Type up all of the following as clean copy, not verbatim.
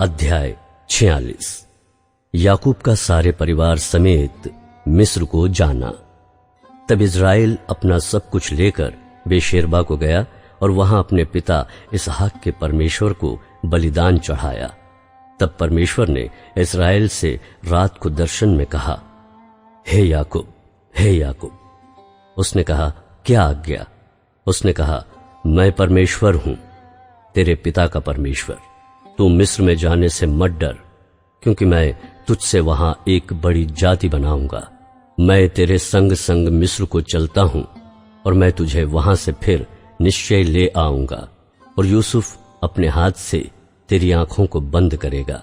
अध्याय 46। याकूब का सारे परिवार समेत मिस्र को जाना। तब इज़राइल अपना सब कुछ लेकर बेशेरबा को गया और वहां अपने पिता इसहाक के परमेश्वर को बलिदान चढ़ाया। तब परमेश्वर ने इज़राइल से रात को दर्शन में कहा, हे याकूब, हे याकूब। उसने कहा, क्या आज्ञा? उसने कहा, मैं परमेश्वर हूं, तेरे पिता का परमेश्वर। तू मिस्र में जाने से मत डर, क्योंकि मैं तुझसे वहां एक बड़ी जाति बनाऊंगा। मैं तेरे संग संग मिस्र को चलता हूं और मैं तुझे वहां से फिर निश्चय ले आऊंगा और यूसुफ अपने हाथ से तेरी आंखों को बंद करेगा।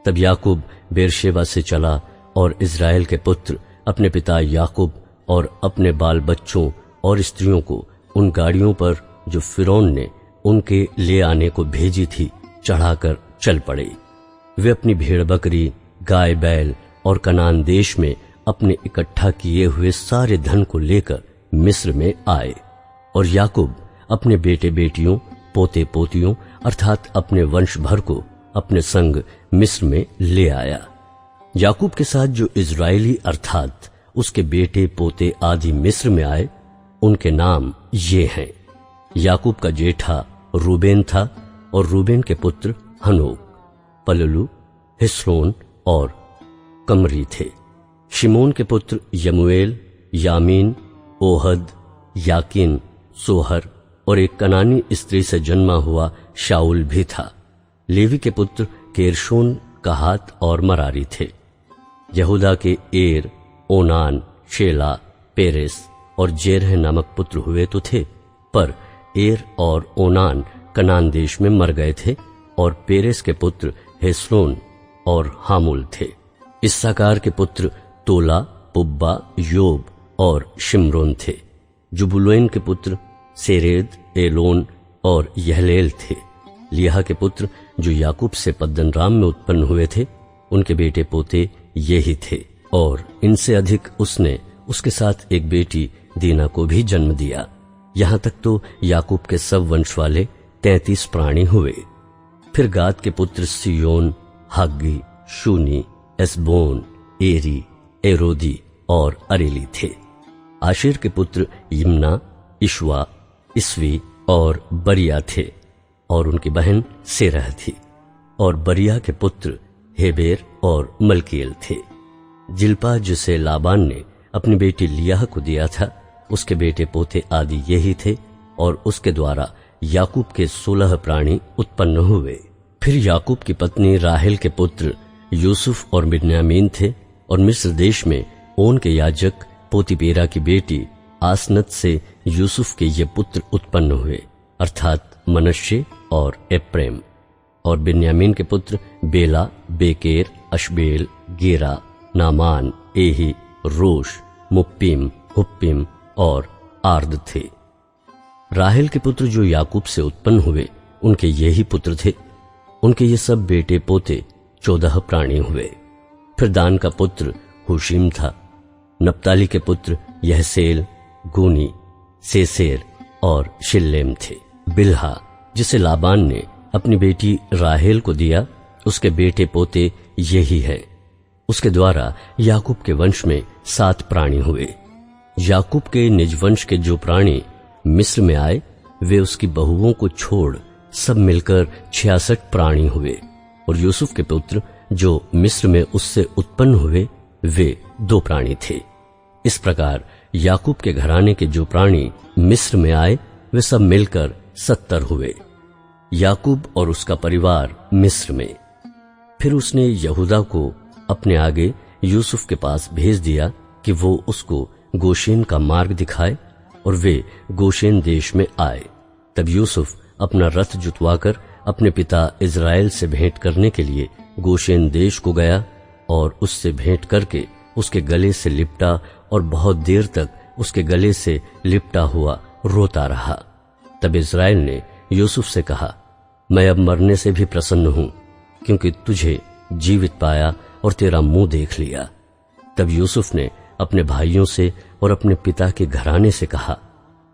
तब याकूब बेरशेबा से चला और इज़राइल के पुत्र अपने पिता याकूब और अपने बाल बच्चों और स्त्रियों को उन गाड़ियों पर जो फिरौन ने उनके ले आने को भेजी थी चढ़ाकर चल पड़े। वे अपनी भेड़ बकरी, गाय बैल और कनान देश में अपने इकट्ठा किए हुए सारे धन को लेकर मिस्र में आए। और याकूब अपने बेटे बेटियों, पोते पोतियों अर्थात अपने वंश भर को अपने संग मिस्र में ले आया। याकूब के साथ जो इज़राइली अर्थात उसके बेटे पोते आदि मिस्र में आए, उनके नाम ये हैं। याकूब का जेठा रूबेन था और रूबेन के पुत्र हनोक, पललू, हिस्रोन और कमरी थे। शिमोन के पुत्र यमूएल, यामीन, ओहद, याकीन, सोहर और एक कनानी स्त्री से जन्मा हुआ शाऊल भी था। लेवी के पुत्र गेर्शोन, कहात और मरारी थे। यहूदा के एर, ओनान, शेला, पेरेस और जेरह नामक पुत्र हुए तो थे, पर एर और ओनान कनान देश में मर गए थे और पेरेस के पुत्र हेस्रोन और हामुल थे। इस्साकार के पुत्र तोला, पुब्बा, योब और शिमरोन थे। जुबुलैन के पुत्र सेरेद, एलोन और यहलेल थे। लिहा के पुत्र जो याकूब से पद्दनराम में उत्पन्न हुए थे, उनके बेटे पोते यही थे। और इनसे अधिक उसने उसके साथ एक बेटी दीना को भी जन्म दिया। यहां तक तो याकूब के सब वंश वाले 33 प्राणी हुए। फिर गाद के पुत्र सियोन, हग्गी, शूनी, एसबोन, एरी, एरोदी और अरेली थे। आशेर के पुत्र यिम्ना, इश्वा, इसवी और बरिया थे और उनकी बहन सेरह थी। और बरिया के पुत्र हेबेर और मलकीएल थे। जिल्पा जिसे लाबान ने अपनी बेटी लियाह को दिया था, उसके बेटे पोते आदि यही थे और उसके द्वारा याकूब के 16 प्राणी उत्पन्न हुए। फिर याकूब की पत्नी राहेल के पुत्र यूसुफ और बिन्यामीन थे। और मिस्र देश में ओन के याजक पोतीपेरा की बेटी आसनत से यूसुफ के ये पुत्र उत्पन्न हुए, अर्थात मनश्शे और एप्रैम। और बिन्यामीन के पुत्र बेला, बेकेर, अशबेल, गेरा, नामान, एही, रोश, मुप्पीम, हुप्पीम और आर्द थे। राहेल के पुत्र जो याकूब से उत्पन्न हुए, उनके यही पुत्र थे। उनके ये सब बेटे पोते 14 प्राणी हुए। फिर दान का पुत्र हुशीम था। नप्ताली के पुत्र यहसेल, गूनी, सेसेर और शिल्लेम थे। बिल्हा जिसे लाबान ने अपनी बेटी राहेल को दिया, उसके बेटे पोते यही है। उसके द्वारा याकूब के वंश में 7 प्राणी हुए। याकूब के निज वंश के जो प्राणी मिस्र में आए, वे उसकी बहुओं को छोड़ सब मिलकर 66 प्राणी हुए। और यूसुफ के पुत्र जो मिस्र में उससे उत्पन्न हुए, वे 2 प्राणी थे। इस प्रकार याकूब के घराने के जो प्राणी मिस्र में आए, वे सब मिलकर 70 हुए। याकूब और उसका परिवार मिस्र में। फिर उसने यहूदा को अपने आगे यूसुफ के पास भेज दिया कि वो उसको गोशेन का मार्ग दिखाए, और वे गोशेन देश में आए। तब यूसुफ अपना रथ जुतवाकर अपने पिता इज़राइल से भेंट करने के लिए गोशेन देश को गया और उससे भेंट करके उसके गले से लिपटा और बहुत देर तक उसके गले से लिपटा हुआ रोता रहा। तब इज़राइल ने यूसुफ से कहा, मैं अब मरने से भी प्रसन्न हूं, क्योंकि तुझे जीवित पाया और तेरा मुंह देख लिया। तब यूसुफ ने अपने भाइयों से और अपने पिता के घराने से कहा,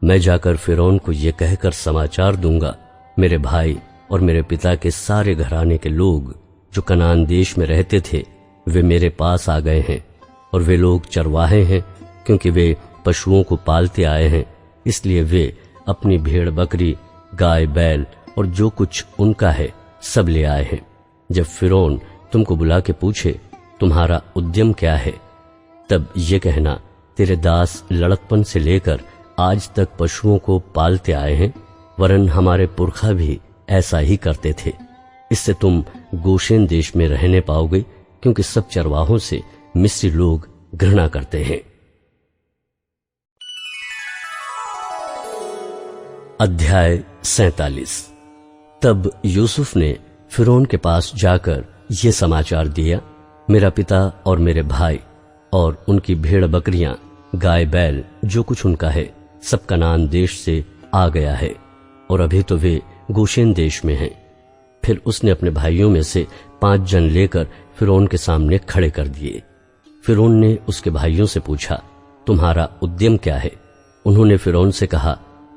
मैं जाकर फिरौन को ये कहकर समाचार दूंगा, मेरे भाई और मेरे पिता के सारे घराने के लोग जो कनान देश में रहते थे वे मेरे पास आ गए हैं, और वे लोग चरवाहे हैं, क्योंकि वे पशुओं को पालते आए हैं। इसलिए वे अपनी भेड़ बकरी, गाय बैल और जो कुछ उनका है सब ले आए हैं। जब फिरौन तुमको बुला के पूछे तुम्हारा उद्यम क्या है, तब ये कहना, तेरे दास लड़कपन से लेकर आज तक पशुओं को पालते आए हैं, वरन हमारे पुरखा भी ऐसा ही करते थे। इससे तुम गोशेन देश में रहने पाओगे, क्योंकि सब चरवाहों से मिस्री लोग घृणा करते हैं। अध्याय 47। तब यूसुफ ने फिरौन के पास जाकर ये समाचार दिया, मेरा पिता और मेरे भाई और उनकी भेड़ बकरियां, गाय बैल जो कुछ उनका है सब कनान देश से आ गया है, और अभी तो वे गोशेन देश में हैं। फिर उसने अपने भाइयों में से 5 जन लेकर फिरौन के सामने खड़े कर दिए। फिरौन ने उसके भाइयों से पूछा, तुम्हारा उद्यम क्या है? उन्होंने फिरौन से कहा,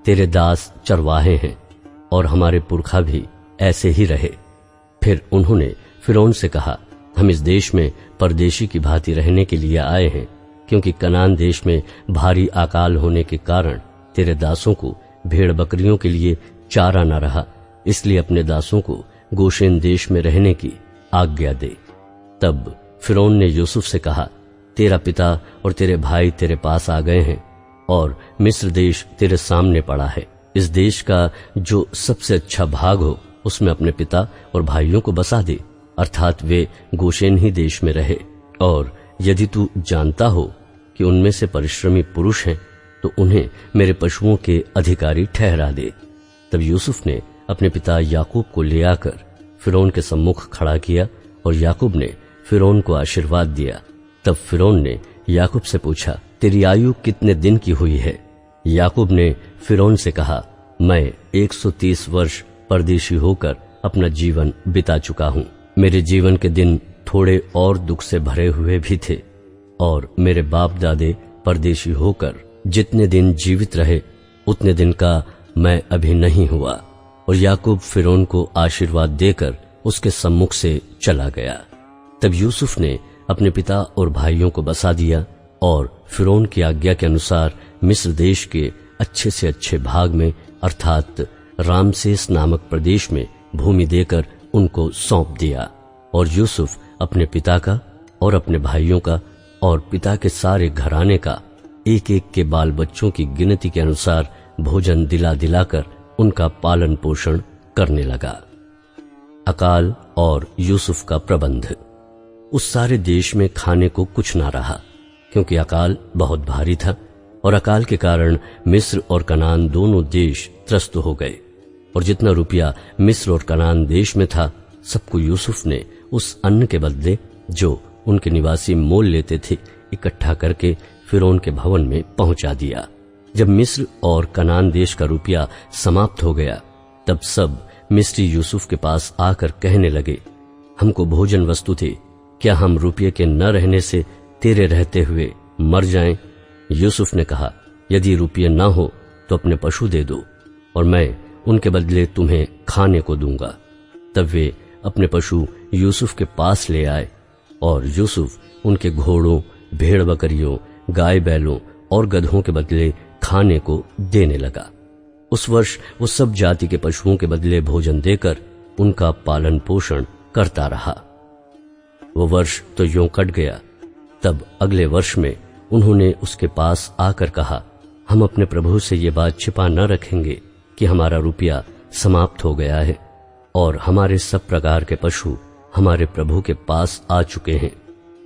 तेरे दास चरवाहे हैं और हमारे पुरखा भी ऐसे ही रहे। फिर उन्होंने फिरौन से कहा, हम इस देश में परदेशी की भांति रहने के लिए आए हैं, क्योंकि कनान देश में भारी अकाल होने के कारण तेरे दासों को भेड़ बकरियों के लिए चारा न रहा, इसलिए अपने दासों को गोशेन देश में रहने की आज्ञा दे। तब फिरौन ने यूसुफ से कहा, तेरा पिता और तेरे भाई तेरे पास आ गए हैं, और मिस्र देश तेरे सामने पड़ा है। इस देश का जो सबसे अच्छा भाग हो उसमें अपने पिता और भाइयों को बसा दे, अर्थात वे गोशेन ही देश में रहे। और यदि तू जानता हो कि उनमें से परिश्रमी पुरुष हैं, तो उन्हें मेरे पशुओं के अधिकारी ठहरा दे। तब यूसुफ ने अपने पिता याकूब को ले आकर फिरौन के सम्मुख खड़ा किया, और याकूब ने फिरौन को आशीर्वाद दिया। तब फिरौन ने याकूब से पूछा, तेरी आयु कितने दिन की हुई है? याकूब ने फिरौन से कहा, मैं 130 वर्ष परदेशी होकर अपना जीवन बिता चुका हूँ। मेरे जीवन के दिन थोड़े और दुख से भरे हुए भी थे, और मेरे बाप दादे परदेशी होकर जितने दिन जीवित रहे उतने दिन का मैं अभी नहीं हुआ। और याकूब फिरौन को आशीर्वाद देकर उसके सम्मुख से चला गया। तब यूसुफ ने अपने पिता और भाइयों को बसा दिया, और फिरौन की आज्ञा के अनुसार मिस्र देश के अच्छे से अच्छे भाग में, अर्थात रामसेस नामक प्रदेश में भूमि देकर उनको सौंप दिया। और यूसुफ अपने पिता का और अपने भाइयों का और पिता के सारे घराने का एक एक के बाल बच्चों की गिनती के अनुसार भोजन दिला दिलाकर उनका पालन पोषण करने लगा। अकाल और यूसुफ का प्रबंध। उस सारे देश में खाने को कुछ ना रहा, क्योंकि अकाल बहुत भारी था, और अकाल के कारण मिस्र और कनान दोनों देश त्रस्त हो गए। और जितना रुपया मिस्र और कनान देश में था, सबको यूसुफ ने उस अन्न के बदले जो उनके निवासी मोल लेते थे इकट्ठा करके फिरौन के भवन में पहुंचा दिया। जब मिस्र और कनान देश का रुपया समाप्त हो गया, तब सब मिस्री यूसुफ के पास आकर कहने लगे, हमको भोजन वस्तु थे, क्या हम रुपये के न रहने से तेरे रहते हुए मर जाएं? यूसुफ ने कहा, यदि रुपये न हो तो अपने पशु दे दो, और मैं उनके बदले तुम्हें खाने को दूंगा। तब वे अपने पशु यूसुफ के पास ले आए, और यूसुफ उनके घोड़ों, भेड़ बकरियों, गाय बैलों और गधों के बदले खाने को देने लगा। उस वर्ष वो सब जाति के पशुओं के बदले भोजन देकर उनका पालन पोषण करता रहा। वो वर्ष तो यूं कट गया। तब अगले वर्ष में उन्होंने उसके पास आकर कहा, हम अपने प्रभु से ये बात छिपा न रखेंगे कि हमारा रुपया समाप्त हो गया है, और हमारे सब प्रकार के पशु हमारे प्रभु के पास आ चुके हैं।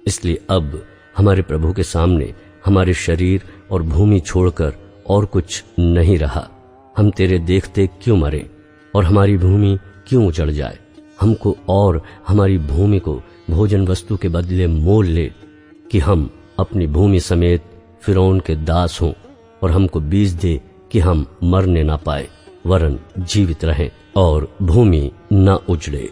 इसलिए अब हमारे प्रभु के सामने हमारे शरीर और भूमि छोड़कर और कुछ नहीं रहा। हम तेरे देखते क्यों मरे और हमारी भूमि क्यों उजड़ जाए? हमको और हमारी भूमि को भोजन वस्तु के बदले मोल ले, कि हम अपनी भूमि समेत फिरौन के दास हों, और हमको बीज दे कि हम मरने ना पाए, वरन जीवित रहें और भूमि न उजड़े।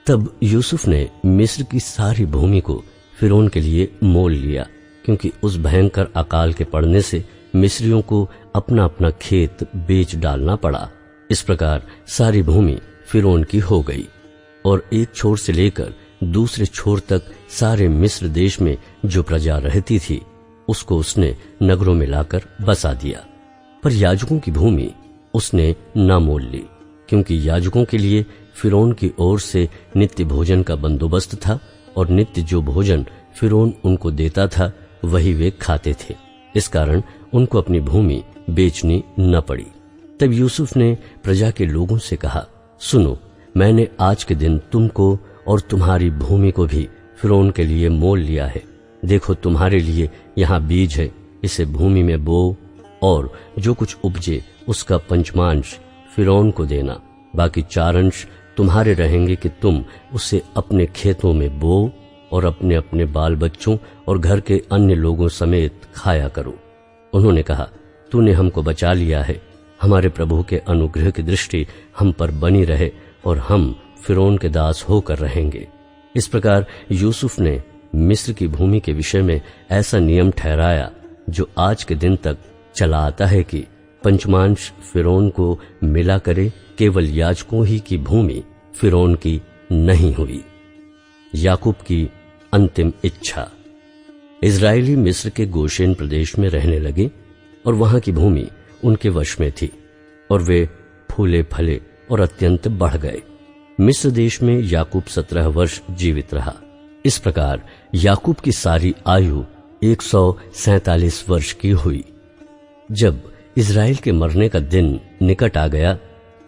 तब यूसुफ ने मिस्र की सारी भूमि को फिरौन के लिए मोल लिया, क्योंकि उस भयंकर अकाल के पड़ने से मिस्रियों को अपना अपना खेत बेच डालना पड़ा। इस प्रकार सारी भूमि फिरौन की हो गई, और एक छोर से लेकर दूसरे छोर तक सारे मिस्र देश में जो प्रजा रहती थी उसको उसने नगरों में लाकर बसा दिया। पर याजकों की भूमि उसने न मोल ली, क्योंकि याजकों के लिए फिरौन की ओर से नित्य भोजन का बंदोबस्त था और नित्य जो भोजन फिरौन उनको देता था वही वे खाते थे। इस कारण उनको अपनी भूमि बेचनी न पड़ी। तब यूसुफ ने प्रजा के लोगों से कहा, सुनो, मैंने आज के दिन तुमको और तुम्हारी भूमि को भी फिरौन के लिए मोल लिया है। देखो, तुम्हारे लिए यहाँ बीज है, इसे भूमि में बो और जो कुछ उपजे उसका पंचमांश फिरौन को देना। बाकी 4 अंश तुम्हारे रहेंगे कि तुम उसे अपने खेतों में बो और अपने अपने बाल बच्चों और घर के अन्य लोगों समेत खाया करो। उन्होंने कहा, तूने हमको बचा लिया है, हमारे प्रभु के अनुग्रह की दृष्टि हम पर बनी रहे और हम फिरौन के दास होकर रहेंगे। इस प्रकार यूसुफ ने मिस्र की भूमि के विषय में ऐसा नियम ठहराया जो आज के दिन तक चला आता है कि पंचमांश फिरौन को मिला करे। केवल याजकों ही की भूमि फिरौन की नहीं हुई। याकूब की अंतिम इच्छा। इजरायली मिस्र के गोशेन प्रदेश में रहने लगे और वहां की भूमि उनके वश में थी और वे फूले फले और अत्यंत बढ़ गए। मिस्र देश में याकूब 17 वर्ष जीवित रहा। इस प्रकार याकूब की सारी आयु 147 वर्ष की हुई। जब इजराइल के मरने का दिन निकट आ गया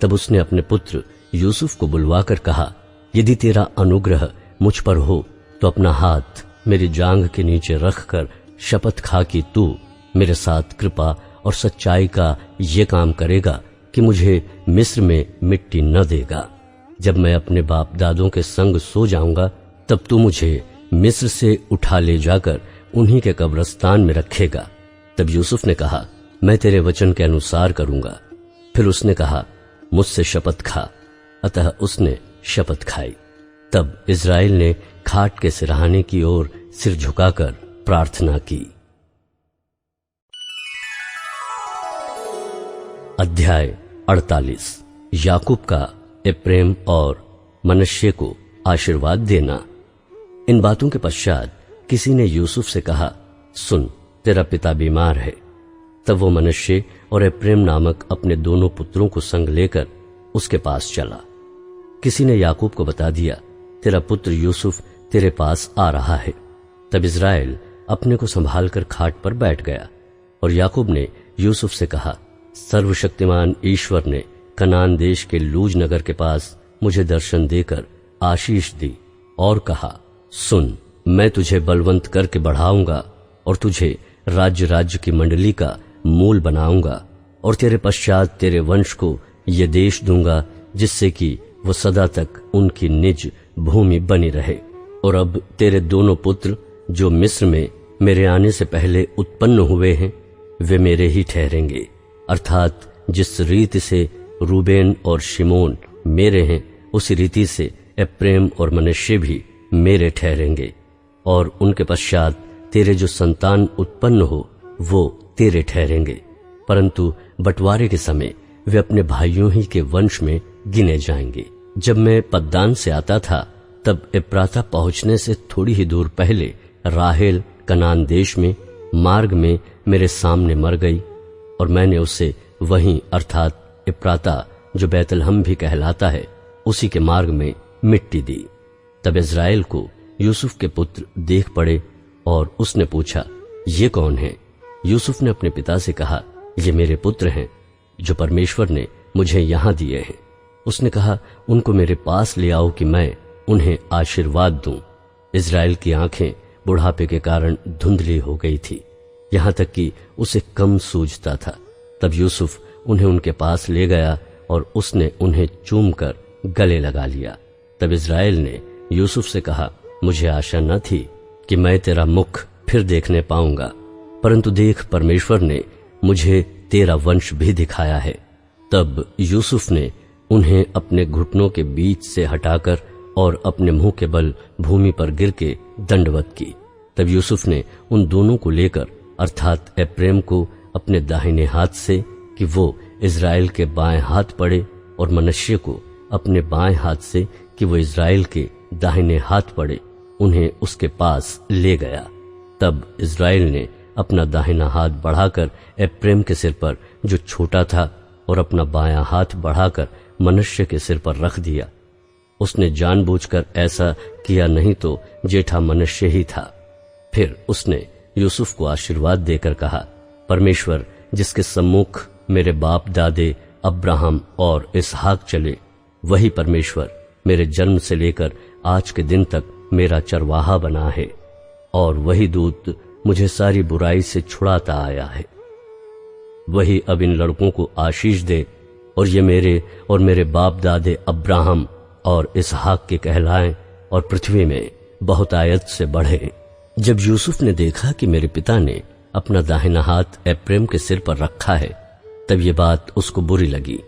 तब उसने अपने पुत्र यूसुफ को बुलवाकर कहा, यदि तेरा अनुग्रह मुझ पर हो तो अपना हाथ मेरी जांघ के नीचे रखकर शपथ खा कि तू मेरे साथ कृपा और सच्चाई का ये काम करेगा कि मुझे मिस्र में मिट्टी न देगा। जब मैं अपने बाप दादों के संग सो जाऊंगा तब तू मुझे मिस्र से उठा ले जाकर उन्हीं के कब्रिस्तान में रखेगा। तब यूसुफ ने कहा, मैं तेरे वचन के अनुसार करूंगा। फिर उसने कहा, मुझसे शपथ खा। अतः उसने शपथ खाई। तब इजराइल ने खाट के सिरहाने की ओर सिर झुकाकर प्रार्थना की। अध्याय 48। याकूब का एप्रेम और मनश्शे को आशीर्वाद देना। इन बातों के पश्चात किसी ने यूसुफ से कहा, सुन, तेरा पिता बीमार है। तब वो मनश्शे और एप्रेम नामक अपने दोनों पुत्रों को संग लेकर उसके पास चला। किसी ने याकूब को बता दिया, तेरा पुत्र यूसुफ तेरे पास आ रहा है। तब इजराइल अपने को संभालकर खाट पर बैठ गया और याकूब ने यूसुफ से कहा, सर्वशक्तिमान ईश्वर ने कनान देश के लूज नगर के पास मुझे दर्शन देकर आशीष दी और कहा, सुन, मैं तुझे बलवंत करके बढ़ाऊंगा और तुझे राज्य राज्य की मंडली का मूल बनाऊंगा और तेरे पश्चात तेरे वंश को ये देश दूंगा जिससे कि वो सदा तक उनकी निज भूमि बनी रहे। और अब तेरे दोनों पुत्र जो मिस्र में मेरे आने से पहले उत्पन्न हुए हैं वे मेरे ही ठहरेंगे, अर्थात जिस रीति से रूबेन और शिमोन मेरे हैं उसी रीति से एप्रेम और मनश्शे भी मेरे ठहरेंगे। और उनके पश्चात तेरे जो संतान उत्पन्न हो वो तेरे ठहरेंगे, परंतु बंटवारे के समय वे अपने भाइयों ही के वंश में गिने जाएंगे। जब मैं पद्दान से आता था तब एप्राता पहुंचने से थोड़ी ही दूर पहले राहेल कनान देश में मार्ग में मेरे सामने मर गई और मैंने उसे वहीं अर्थात एप्राता जो बैतलहम भी कहलाता है उसी के मार्ग में मिट्टी दी। तब इजराइल को यूसुफ के पुत्र देख पड़े और उसने पूछा, ये कौन है? यूसुफ ने अपने पिता से कहा, ये मेरे पुत्र हैं जो परमेश्वर ने मुझे यहां दिए हैं। उसने कहा, उनको मेरे पास ले आओ कि मैं उन्हें आशीर्वाद दूं। इजराइल की आंखें बुढ़ापे के कारण धुंधली हो गई थी, यहां तक कि उसे कम सूझता था। तब यूसुफ उन्हें उनके पास ले गया और उसने उन्हें चूमकर गले लगा लिया। तब इजराइल ने यूसुफ से कहा, मुझे आशा न थी कि मैं तेरा मुख फिर देखने पाऊंगा, परंतु देख, परमेश्वर ने मुझे तेरा वंश भी दिखाया है। तब यूसुफ ने उन्हें अपने घुटनों के बीच से हटाकर और अपने मुंह के बल भूमि पर गिर के दंडवत की। तब यूसुफ ने उन दोनों को लेकर अर्थात एप्रेम को अपने दाहिने हाथ से कि वो इजराइल के बाएं हाथ पड़े और मनश्शे को अपने बाएं हाथ से कि वो इजराइल के दाहिने हाथ पड़े उन्हें उसके पास ले गया। तब इस्राएल ने अपना दाहिना हाथ बढ़ाकर एप्रैम के सिर पर जो छोटा था और अपना बायां हाथ बढ़ाकर मनश्शे के सिर पर रख दिया। उसने जानबूझकर ऐसा किया, नहीं तो जेठा मनश्शे ही था। फिर उसने यूसुफ को आशीर्वाद देकर कहा, परमेश्वर जिसके सम्मुख मेरे बाप दादे अब्राहम और इसहाक चले, वही परमेश्वर मेरे जन्म से लेकर आज के दिन तक मेरा चरवाहा बना है, और वही दूत मुझे सारी बुराई से छुड़ाता आया है। वही अब इन लड़कों को आशीष दे और ये मेरे और मेरे बाप दादे अब्राहम और इसहाक के कहलाएं और पृथ्वी में बहुतायत से बढ़े। जब यूसुफ ने देखा कि मेरे पिता ने अपना दाहिना हाथ एप्रैम के सिर पर रखा है, तब ये बात उसको बुरी लगी।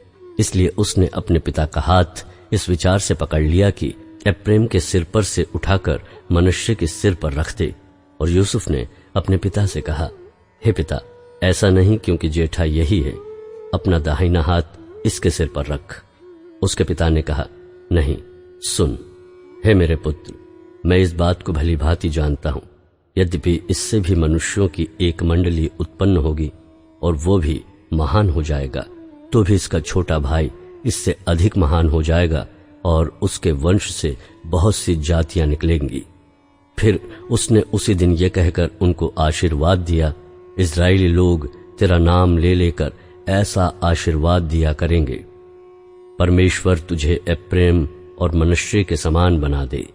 इसलिए उसने अपने पिता का हाथ इस विचार से पकड़ लिया कि एप्रैम के सिर पर से उठाकर मनश्शे के सिर पर रख दे। और यूसुफ ने अपने पिता से कहा, हे पिता, ऐसा नहीं, क्योंकि जेठा यही है, अपना दाहिना हाथ इसके सिर पर रख। उसके पिता ने कहा, नहीं, सुन, हे मेरे पुत्र, मैं इस बात को भली भांति जानता हूं, यद्यपि इससे भी मनुष्यों की एक मंडली उत्पन्न होगी और वो भी महान हो जाएगा, तो भी इसका छोटा भाई इससे अधिक महान हो जाएगा और उसके वंश से बहुत सी जातियां निकलेंगी। फिर उसने उसी दिन ये कहकर उनको आशीर्वाद दिया, इस्राएली लोग तेरा नाम ले लेकर ऐसा आशीर्वाद दिया करेंगे, परमेश्वर तुझे एप्रैम और मनश्शे के समान बना दे।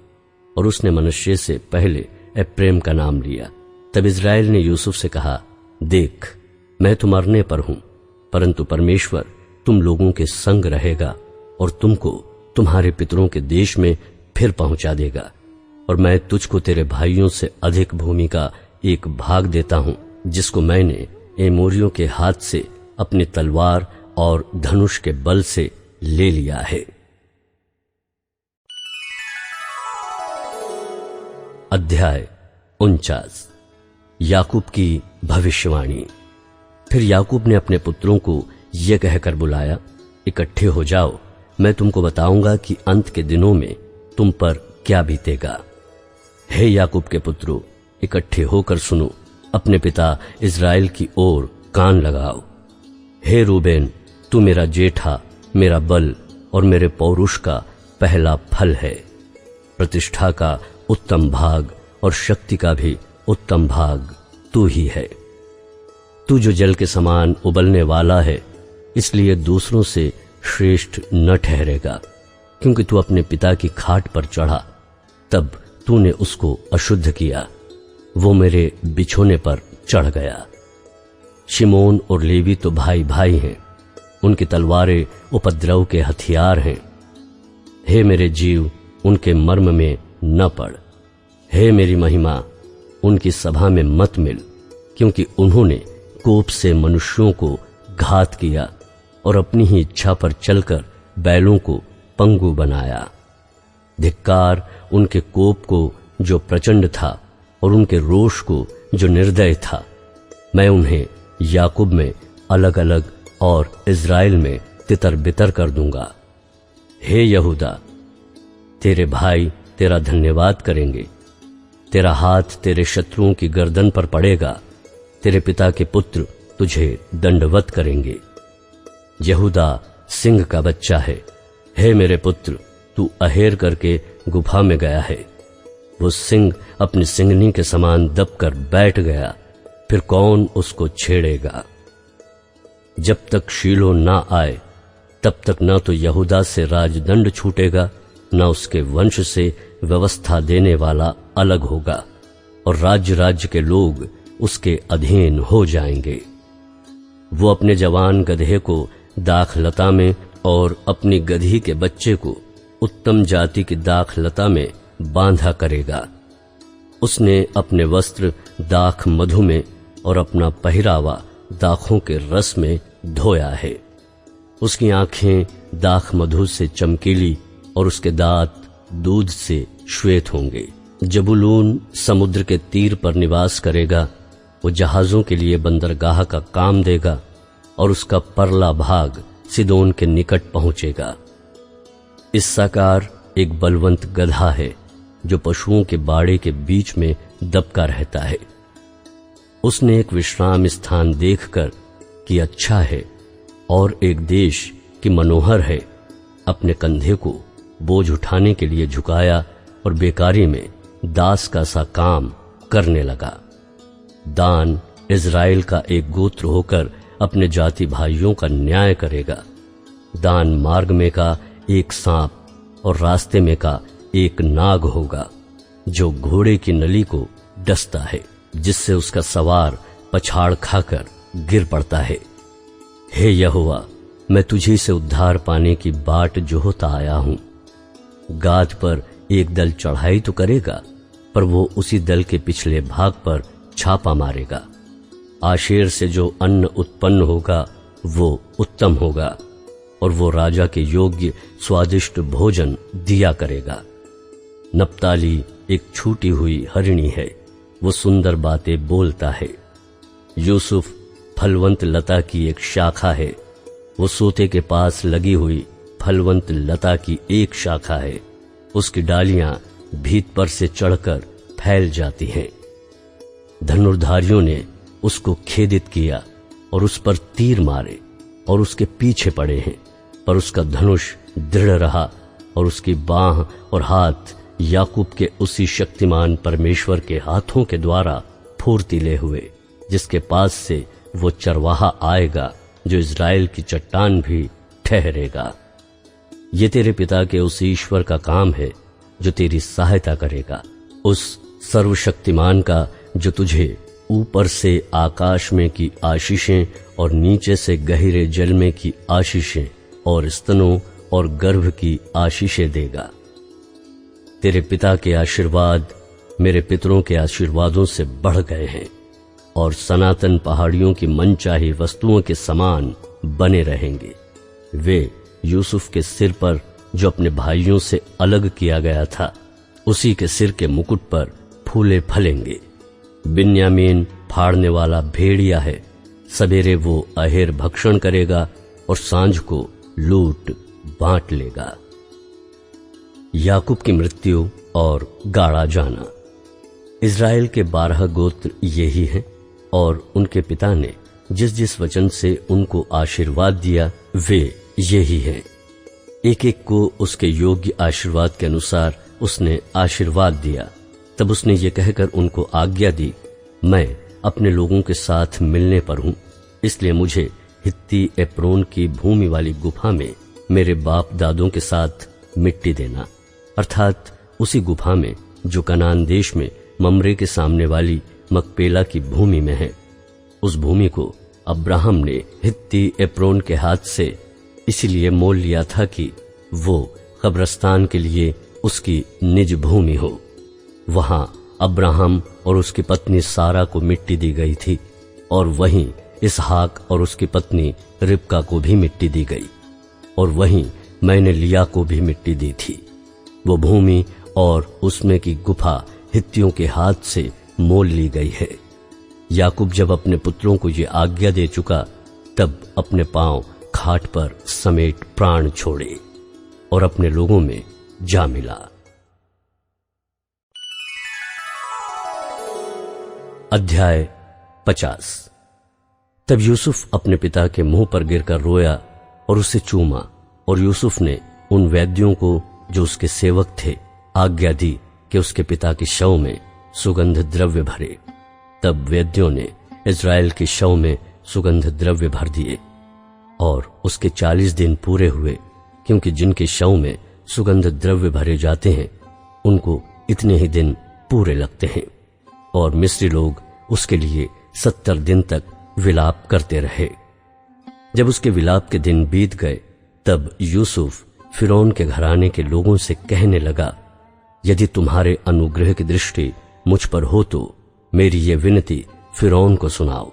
और उसने मनश्शे से पहले एप्रैम का नाम लिया। तब इस्राएल ने यूसुफ से कहा, देख, मैं तो मरने पर हूं, परंतु परमेश्वर तुम लोगों के संग रहेगा और तुमको तुम्हारे पितरों के देश में फिर पहुंचा देगा, और मैं तुझको तेरे भाइयों से अधिक भूमि का एक भाग देता हूं, जिसको मैंने एमोरियों के हाथ से अपनी तलवार और धनुष के बल से ले लिया है। अध्याय 49। याकूब की भविष्यवाणी। फिर याकूब ने अपने पुत्रों को यह कहकर बुलाया, इकट्ठे हो जाओ, मैं तुमको बताऊंगा कि अंत के दिनों में तुम पर क्या बीतेगा। हे याकूब के पुत्रों, इकट्ठे होकर सुनो, अपने पिता इस्राएल की ओर कान लगाओ। हे रूबेन, तू मेरा जेठा, मेरा बल और मेरे पौरुष का पहला फल है। प्रतिष्ठा का उत्तम भाग और शक्ति का भी उत्तम भाग तू ही है। तू जो जल के समान उबलने वाला है, इसलिए दूसरों से श्रेष्ठ न ठहरेगा, क्योंकि तू अपने पिता की खाट पर चढ़ा, तब तूने उसको अशुद्ध किया, वो मेरे बिछोने पर चढ़ गया। शिमोन और लेवी तो भाई भाई हैं, उनकी तलवारें उपद्रव के हथियार हैं। हे मेरे जीव, उनके मर्म में न पड़। हे मेरी महिमा, उनकी सभा में मत मिल, क्योंकि उन्होंने कोप से मनुष्यों को घात किया और अपनी ही इच्छा पर चलकर बैलों को पंगु बनाया। धिक्कार उनके कोप को जो प्रचंड था और उनके रोष को जो निर्दय था। मैं उन्हें याकूब में अलग अलग और इस्राएल में तितर बितर कर दूंगा। हे यहूदा, तेरे भाई तेरा धन्यवाद करेंगे, तेरा हाथ तेरे शत्रुओं की गर्दन पर पड़ेगा, तेरे पिता के पुत्र तुझे दंडवत करेंगे। यहूदा सिंह का बच्चा है। हे मेरे पुत्र, तू अहेर करके गुफा में गया है। वो सिंह अपनी सिंगनी के समान दबकर बैठ गया, फिर कौन उसको छेड़ेगा। जब तक शीलो ना आए, तब तक न तो यहूदा से राजदंड छूटेगा, न उसके वंश से व्यवस्था देने वाला अलग होगा, और राज्य राज्य के लोग उसके अधीन हो जाएंगे। वो अपने जवान गधे को दाखलता में और अपनी गधी के बच्चे को उत्तम जाति की दाखलता में बांधा करेगा। उसने अपने वस्त्र दाख मधु में और अपना पहरावा दाखों के रस में धोया है। उसकी आंखें दाख मधु से चमकीली और उसके दांत दूध से श्वेत होंगे। जबूलून समुद्र के तीर पर निवास करेगा, वो जहाजों के लिए बंदरगाह का काम देगा और उसका परला भाग सिदोन के निकट पहुंचेगा। इस्साकार एक बलवंत गधा है जो पशुओं के बाड़े के बीच में दबका रहता है। उसने एक विश्राम स्थान देखकर कि अच्छा है और एक देश कि मनोहर है, अपने कंधे को बोझ उठाने के लिए झुकाया और बेकारी में दास का सा काम करने लगा। दान इज़राइल का एक गोत्र होकर अपने जाति भाइयों का न्याय करेगा। दान मार्ग में का एक सांप और रास्ते में का एक नाग होगा जो घोड़े की नली को डसता है, जिससे उसका सवार पछाड़ खाकर गिर पड़ता है। हे यहोवा, मैं तुझी से उद्धार पाने की बाट जोहता आया हूं। गाद पर एक दल चढ़ाई तो करेगा, पर वो उसी दल के पिछले भाग पर छापा मारेगा। आशेर से जो अन्न उत्पन्न होगा वो उत्तम होगा और वो राजा के योग्य स्वादिष्ट भोजन दिया करेगा। नप्ताली एक छूटी हुई हरिणी है, वो सुंदर बातें बोलता है। यूसुफ फलवंत लता की एक शाखा है, वो सोते के पास लगी हुई फलवंत लता की एक शाखा है। उसकी डालियां भीत पर से चढ़कर फैल जाती हैं। धनुर्धारियों ने उसको खेदित किया और उस पर तीर मारे और उसके पीछे पड़े हैं, पर उसका धनुष दृढ़ रहा और उसकी बाह और हाथ याकूब के उसी शक्तिमान परमेश्वर के हाथों के द्वारा फुर्तीले हुए, जिसके पास से वो चरवाहा आएगा जो इज़राइल की चट्टान भी ठहरेगा। ये तेरे पिता के उस ईश्वर का काम है जो तेरी सहायता करेगा, उस सर्वशक्तिमान का जो तुझे ऊपर से आकाश में की आशीषें और नीचे से गहरे जल में की आशीषें और स्तनों और गर्भ की आशीषें देगा। तेरे पिता के आशीर्वाद मेरे पितरों के आशीर्वादों से बढ़ गए हैं और सनातन पहाड़ियों की मनचाही वस्तुओं के समान बने रहेंगे। वे यूसुफ के सिर पर जो अपने भाइयों से अलग किया गया था, उसी के सिर के मुकुट पर फूले फलेंगे। बिन्यामीन फाड़ने वाला भेड़िया है, सवेरे वो अहेर भक्षण करेगा और सांझ को लूट बांट लेगा। याकूब की मृत्यु और गाड़ा जाना। इज़राइल के 12 गोत्र यही हैं और उनके पिता ने जिस जिस वचन से उनको आशीर्वाद दिया वे यही हैं। एक एक को उसके योग्य आशीर्वाद के अनुसार उसने आशीर्वाद दिया। तब उसने ये कहकर उनको आज्ञा दी, मैं अपने लोगों के साथ मिलने पर हूं, इसलिए मुझे हित्ती एप्रोन की भूमि वाली गुफा में मेरे बाप दादों के साथ मिट्टी देना, अर्थात उसी गुफा में जो कनान देश में ममरे के सामने वाली मकपेला की भूमि में है। उस भूमि को अब्राहम ने हित्ती एप्रोन के हाथ से इसलिए मोल लिया था कि वो कब्रस्तान के लिए उसकी निज भूमि हो। वहां अब्राहम और उसकी पत्नी सारा को मिट्टी दी गई थी और वहीं इसहाक और उसकी पत्नी रिबका को भी मिट्टी दी गई और वहीं मैंने लिया को भी मिट्टी दी थी। वो भूमि और उसमें की गुफा हित्तियों के हाथ से मोल ली गई है। याकूब जब अपने पुत्रों को ये आज्ञा दे चुका, तब अपने पांव खाट पर समेट प्राण छोड़े और अपने लोगों में जा मिला। अध्याय 50। तब यूसुफ अपने पिता के मुंह पर गिरकर रोया और उसे चूमा, और यूसुफ ने उन वैद्यों को जो उसके सेवक थे आज्ञा दी कि उसके पिता के शव में सुगंध द्रव्य भरे। तब वैद्यों ने इज़राइल के शव में सुगंध द्रव्य भर दिए और उसके 40 दिन पूरे हुए, क्योंकि जिनके शव में सुगंध द्रव्य भरे जाते हैं उनको इतने ही दिन पूरे लगते हैं। और मिस्री लोग उसके लिए 70 दिन तक विलाप करते रहे। जब उसके विलाप के दिन बीत गए, तब यूसुफ फिरौन के घराने के लोगों से कहने लगा, यदि तुम्हारे अनुग्रह की दृष्टि मुझ पर हो तो मेरी ये विनती फिरौन को सुनाओ।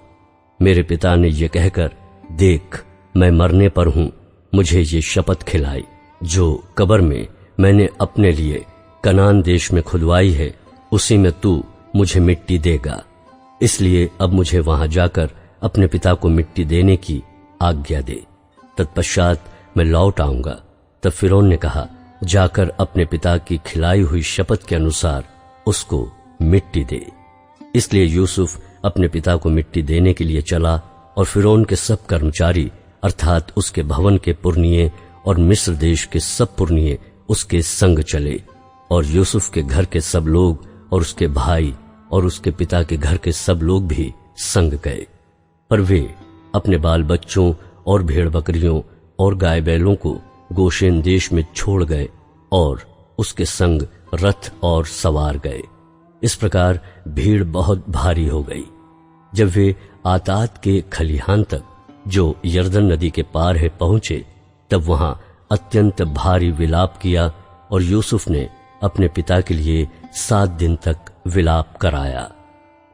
मेरे पिता ने ये कहकर, देख मैं मरने पर हूं, मुझे ये शपथ खिलाई जो कब्र में मैंने अपने लिए कनान देश में खुदवाई है, उसी में तू मुझे मिट्टी देगा। इसलिए अब मुझे वहां जाकर अपने पिता को मिट्टी देने की आज्ञा दे, तत्पश्चात मैं लौट आऊंगा। तब फिरौन ने कहा, जाकर अपने पिता की खिलाई हुई शपथ के अनुसार उसको मिट्टी दे। इसलिए यूसुफ अपने पिता को मिट्टी देने के लिए चला और फिरौन के सब कर्मचारी अर्थात उसके भवन के पुरनिये और मिस्र देश के सब पुरनिये उसके संग चले, और यूसुफ के घर के सब लोग और उसके भाई और उसके पिता के घर के सब लोग भी संग गए। पर वे अपने बाल बच्चों और भेड़ बकरियों और गाय बैलों को गोशेन देश में छोड़ गए और उसके संग रथ और सवार गए। इस प्रकार भीड़ बहुत भारी हो गई। जब वे आताद के खलिहान तक, जो यरदन नदी के पार है, पहुंचे, तब वहां अत्यंत भारी विलाप किया, और यूसुफ ने अपने पिता के लिए 7 दिन तक विलाप कराया।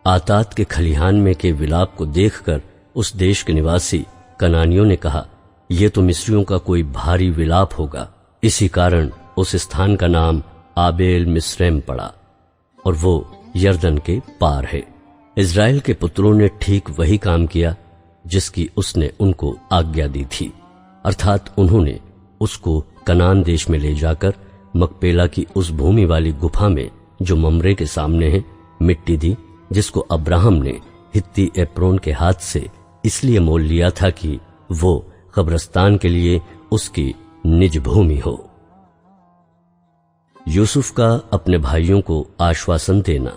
आताद के खलिहान में के विलाप को देखकर उस देश के निवासी कनानियों ने कहा, ये तो मिस्रियों का कोई भारी विलाप होगा। इसी कारण उस स्थान का नाम आबेल मिस्रैम पड़ा, और वो यरदन के पार है। इज़राइल के पुत्रों ने ठीक वही काम किया जिसकी उसने उनको आज्ञा दी थी, अर्थात उन्होंने उसको कनान देश में ले जाकर मकपेला की उस भूमि वाली गुफा में, जो ममरे के सामने है, मिट्टी दी, जिसको अब्राहम ने हित्ती एप्रोन के हाथ से इसलिए मोल लिया था कि वो कब्रिस्तान के लिए उसकी निज भूमि हो। यूसुफ का अपने भाइयों को आश्वासन देना।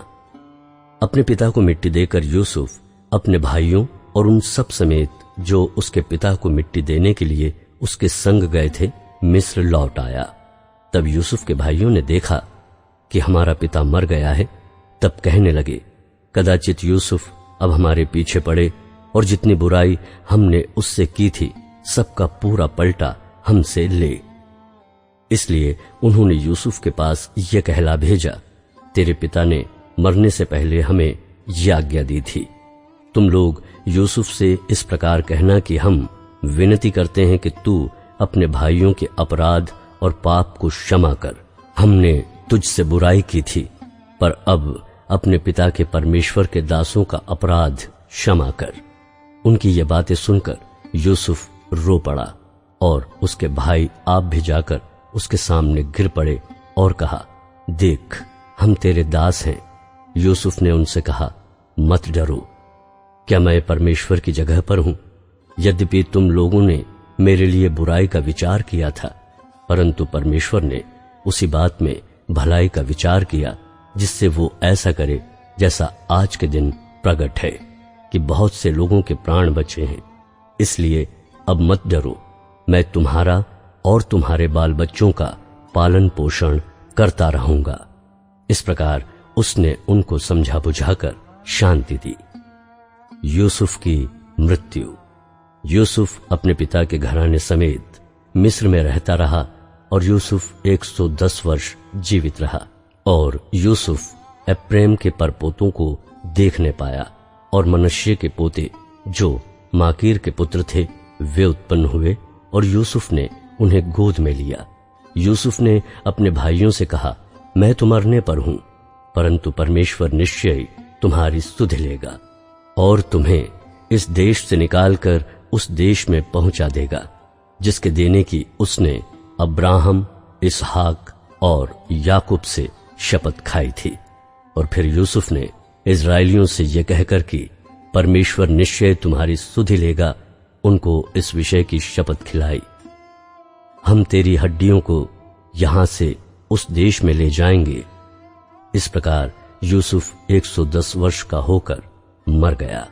अपने पिता को मिट्टी देकर यूसुफ अपने भाइयों और उन सब समेत जो उसके पिता को मिट्टी देने के लिए उसके संग गए थे, मिस्र लौट आया। तब यूसुफ के भाइयों ने देखा कि हमारा पिता मर गया है, तब कहने लगे, कदाचित यूसुफ अब हमारे पीछे पड़े और जितनी बुराई हमने उससे की थी सबका पूरा पलटा हमसे ले। इसलिए उन्होंने यूसुफ के पास यह कहला भेजा, तेरे पिता ने मरने से पहले हमें यह आज्ञा दी थी, तुम लोग यूसुफ से इस प्रकार कहना कि हम विनती करते हैं कि तू अपने भाइयों के अपराध और पाप को क्षमा कर। हमने तुझसे बुराई की थी, पर अब अपने पिता के परमेश्वर के दासों का अपराध क्षमा कर। उनकी ये बातें सुनकर यूसुफ रो पड़ा, और उसके भाई आप भी जाकर उसके सामने गिर पड़े और कहा, देख, हम तेरे दास हैं। यूसुफ ने उनसे कहा, मत डरो, क्या मैं परमेश्वर की जगह पर हूं? यद्यपि तुम लोगों ने मेरे लिए बुराई का विचार किया था, परंतु परमेश्वर ने उसी बात में भलाई का विचार किया, जिससे वो ऐसा करे जैसा आज के दिन प्रगट है कि बहुत से लोगों के प्राण बचे हैं। इसलिए अब मत डरो, मैं तुम्हारा और तुम्हारे बाल बच्चों का पालन पोषण करता रहूंगा। इस प्रकार उसने उनको समझा बुझाकर शांति दी। यूसुफ की मृत्यु। यूसुफ अपने पिता के घराने समेत मिस्र में रहता रहा, और यूसुफ 110 वर्ष जीवित रहा। और यूसुफ एप्रेम के परपोतों को देखने पाया, और मनश्शे के पोते जो माकीर के पुत्र थे वे उत्पन्न हुए, और यूसुफ ने उन्हें गोद में लिया। यूसुफ ने अपने भाइयों से कहा, मैं तो मरने पर हूं, परंतु परमेश्वर निश्चय तुम्हारी सुधि लेगा और तुम्हें इस देश से निकालकर उस देश में पहुंचा देगा जिसके देने की उसने अब्राहम, इसहाक और याकूब से शपथ खाई थी। और फिर यूसुफ ने इजराइलियों से यह कहकर कि परमेश्वर निश्चय तुम्हारी सुधि लेगा, उनको इस विषय की शपथ खिलाई, हम तेरी हड्डियों को यहां से उस देश में ले जाएंगे। इस प्रकार यूसुफ 110 वर्ष का होकर मर गया,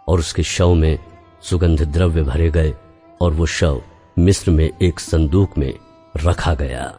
और उसके शव में सुगंध द्रव्य भरे गए, और वो शव मिस्र में एक संदूक में रखा गया।